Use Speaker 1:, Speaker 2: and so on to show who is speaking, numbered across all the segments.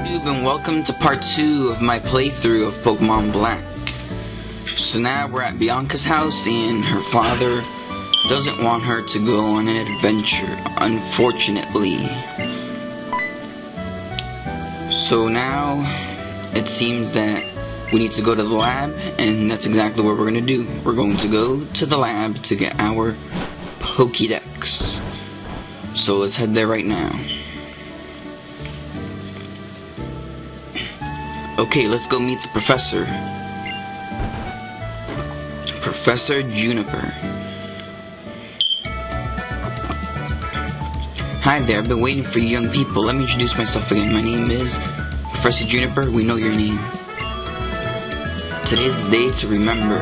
Speaker 1: YouTube, and welcome to part 2 of my playthrough of Pokemon Black. So now we're at Bianca's house and her father doesn't want her to go on an adventure, unfortunately. So now it seems that we need to go to the lab, and that's exactly what we're going to do. We're going to go to the lab to get our Pokedex. So let's head there right now. Okay, let's go meet the professor. Professor Juniper. Hi there, I've been waiting for you young people. Let me introduce myself again. My name is Professor Juniper. We know your name. Today's the day to remember.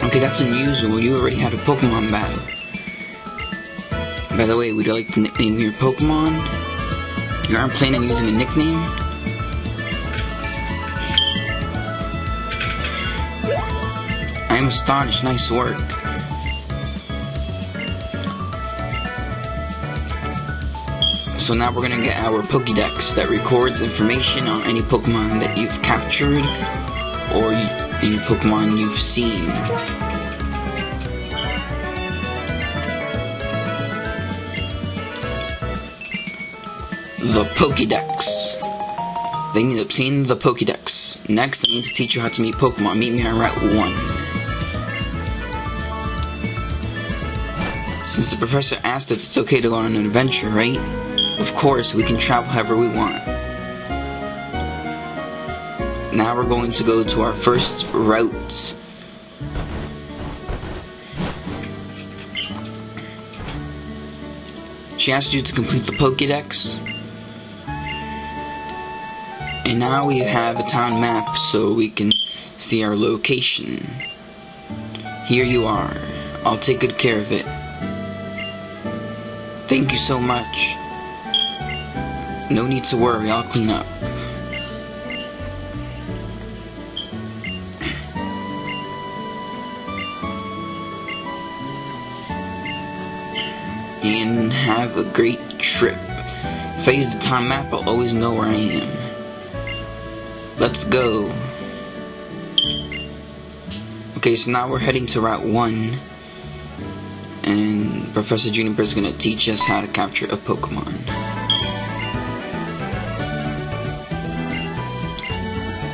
Speaker 1: Okay, that's unusual. You already had a Pokemon battle. By the way, would you like to nickname your Pokemon? You aren't planning on using a nickname? I am astonished. Nice work. So now we're gonna get our Pokedex that records information on any Pokemon that you've captured or any Pokemon you've seen. The Pokedex. They need to obtain the Pokedex. Next, I need to teach you how to meet Pokemon. Meet me on Route 1. Since the professor asked if it's okay to go on an adventure, right? Of course, we can travel however we want. Now we're going to go to our first route. She asked you to complete the Pokedex. And now we have a town map so we can see our location. Here you are. I'll take good care of it. Thank you so much. No need to worry, I'll clean up. And have a great trip. If I use the town map, I'll always know where I am. Let's go. Okay, so now we're heading to Route 1. And Professor Juniper is going to teach us how to capture a Pokemon.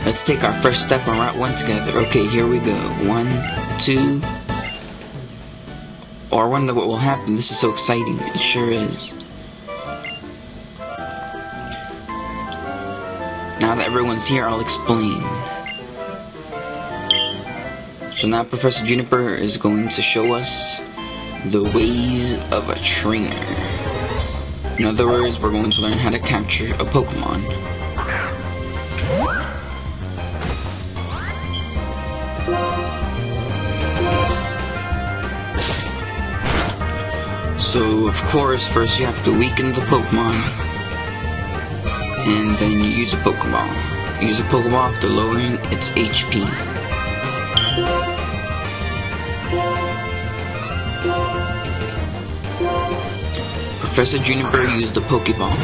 Speaker 1: Let's take our first step on Route 1 together. Okay, here we go. 1, 2. Oh, I wonder what will happen. This is so exciting. It sure is. Now that everyone's here, I'll explain. So now Professor Juniper is going to show us the ways of a trainer. In other words, we're going to learn how to capture a Pokemon. So, of course, first you have to weaken the Pokemon. And then you use a Pokeball. Use a Pokeball after lowering its HP. Professor Juniper used the Pokeball.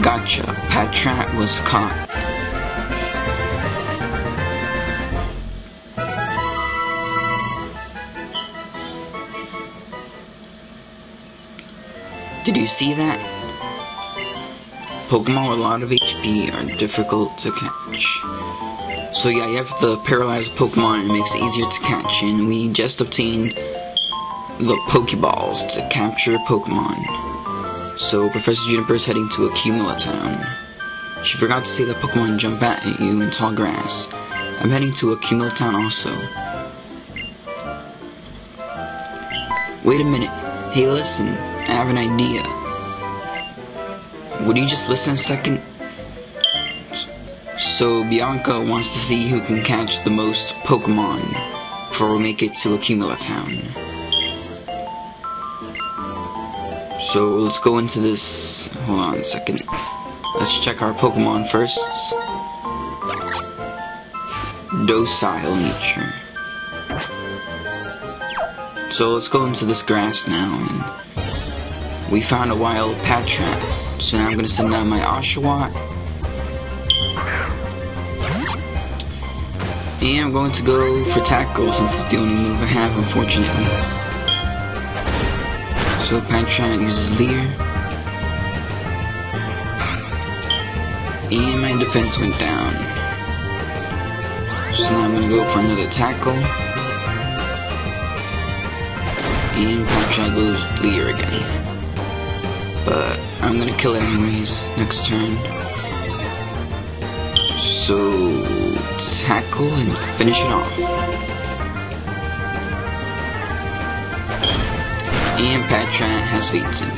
Speaker 1: Gotcha. Patrat was caught. Did you see that? Pokemon with a lot of HP are difficult to catch. So yeah, you have to paralyze Pokemon and it makes it easier to catch. And we just obtained the Pokeballs to capture Pokemon. So Professor Juniper is heading to Accumula Town. She forgot to say that Pokemon jump at you in tall grass. I'm heading to Accumula Town also. Wait a minute. Hey, listen. I have an idea. Would you just listen a second? So Bianca wants to see who can catch the most Pokemon before we make it to Accumula Town. So let's go into this. Hold on a second. Let's check our Pokemon first. docile nature. So let's go into this grass now, and we found a wild Patrat. So now I'm gonna send out my Oshawott. And I'm going to go for tackle since it's the only move I have, unfortunately. So Patrat uses Leer. And my defense went down. So now I'm gonna go for another tackle. And Patrat goes Leer again. But I'm gonna kill it anyways next turn. So tackle and finish it off. And Patrat has fainted.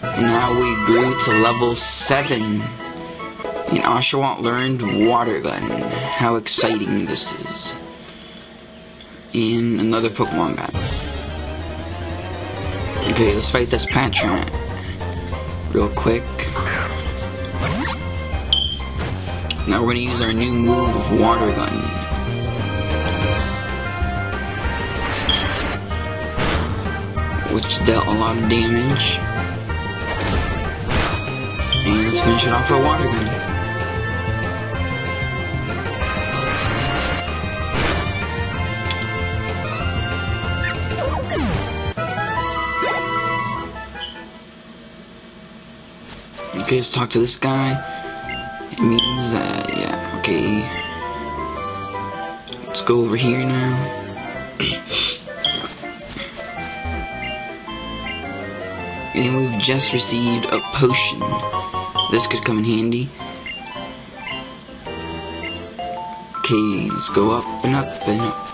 Speaker 1: And now we grew to level 7. And Oshawott learned Water Gun. How exciting this is. And another Pokemon battle. Okay, let's fight this Patrat real quick. Now we're gonna use our new move, Water Gun. Which dealt a lot of damage. And let's finish it off with Water Gun. Okay, let's talk to this guy. It means that, yeah, okay. Let's go over here now. And we've just received a potion. This could come in handy. Okay, let's go up and up and up.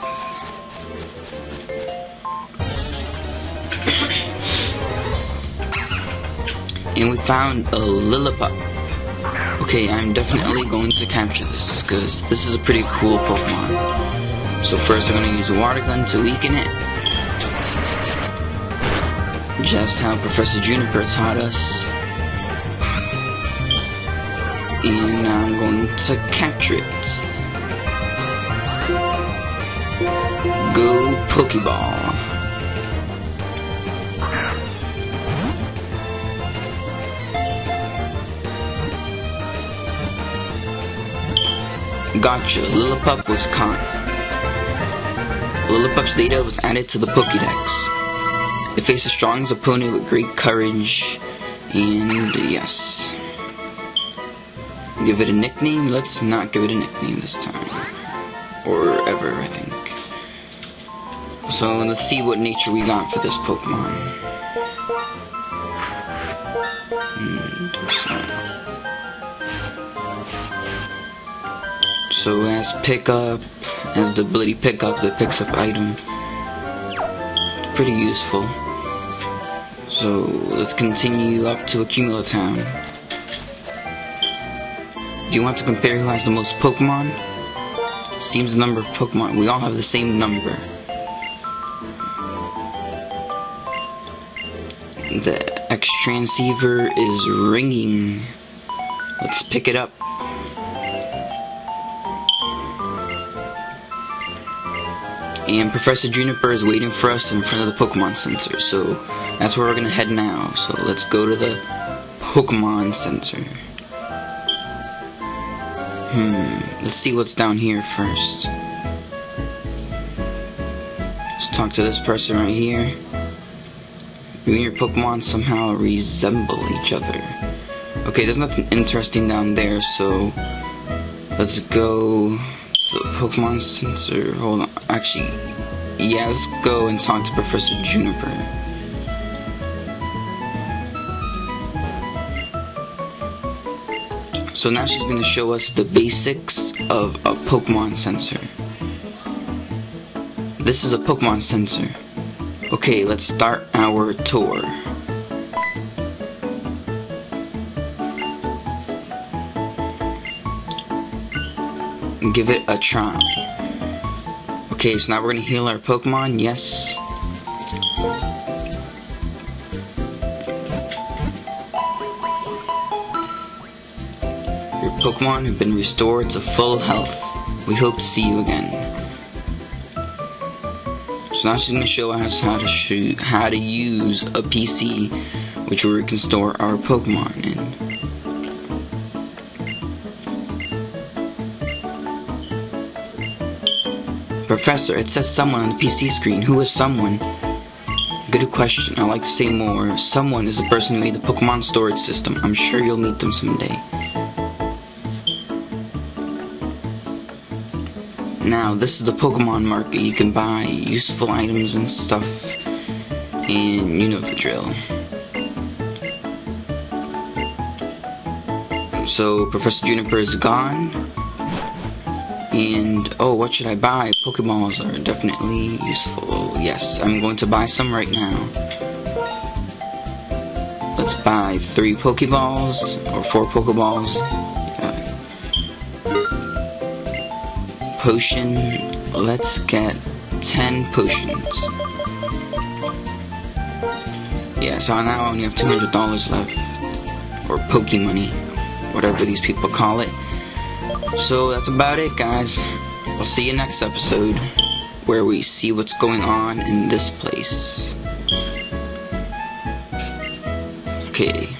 Speaker 1: And we found a Lillipup. Okay, I'm definitely going to capture this, because this is a pretty cool Pokemon. So first I'm going to use a Water Gun to weaken it. Just how Professor Juniper taught us. And now I'm going to capture it. Go Pokeball. Gotcha, Lillipup was caught. Lillipup's data was added to the Pokedex. It faced the strongest opponent with great courage, and yes. Give it a nickname? Let's not give it a nickname this time. Or ever, I think. So let's see what nature we got for this Pokemon. So as pickup, as the ability pickup that picks up item, pretty useful. So let's continue up to Accumula Town. Do you want to compare who has the most Pokemon? Seems the number of Pokemon. We all have the same number. The X transceiver is ringing. Let's pick it up. And Professor Juniper is waiting for us in front of the Pokemon Center, so that's where we're gonna head now. So let's go to the Pokemon Center. Let's see what's down here first. Let's talk to this person right here. You and your Pokemon somehow resemble each other. Okay, there's nothing interesting down there, so let's go to the Pokemon Center. Hold on, actually, yeah, let's go and talk to Professor Juniper. So now she's going to show us the basics of a Pokemon Center. This is a Pokemon Center. Okay, let's start our tour. Give it a try. Okay, so now we're gonna heal our Pokemon. Yes. Your Pokemon have been restored to full health. We hope to see you again. So now she's going to show us how to use a PC, which we can store our Pokemon in. Professor, it says someone on the PC screen. Who is someone? Good question. I'd like to say more. Someone is the person who made the Pokemon storage system. I'm sure you'll meet them someday. Now, this is the Pokemon market. You can buy useful items and stuff, and you know the drill. So, Professor Juniper is gone, and, oh, what should I buy? Pokeballs are definitely useful. Yes, I'm going to buy some right now. Let's buy 3 Pokeballs, or 4 Pokeballs. Potion, let's get 10 potions. Yeah, so now I only have $200 left, or Poke Money, whatever these people call it. So that's about it, guys. I'll see you next episode, where we see what's going on in this place. Okay.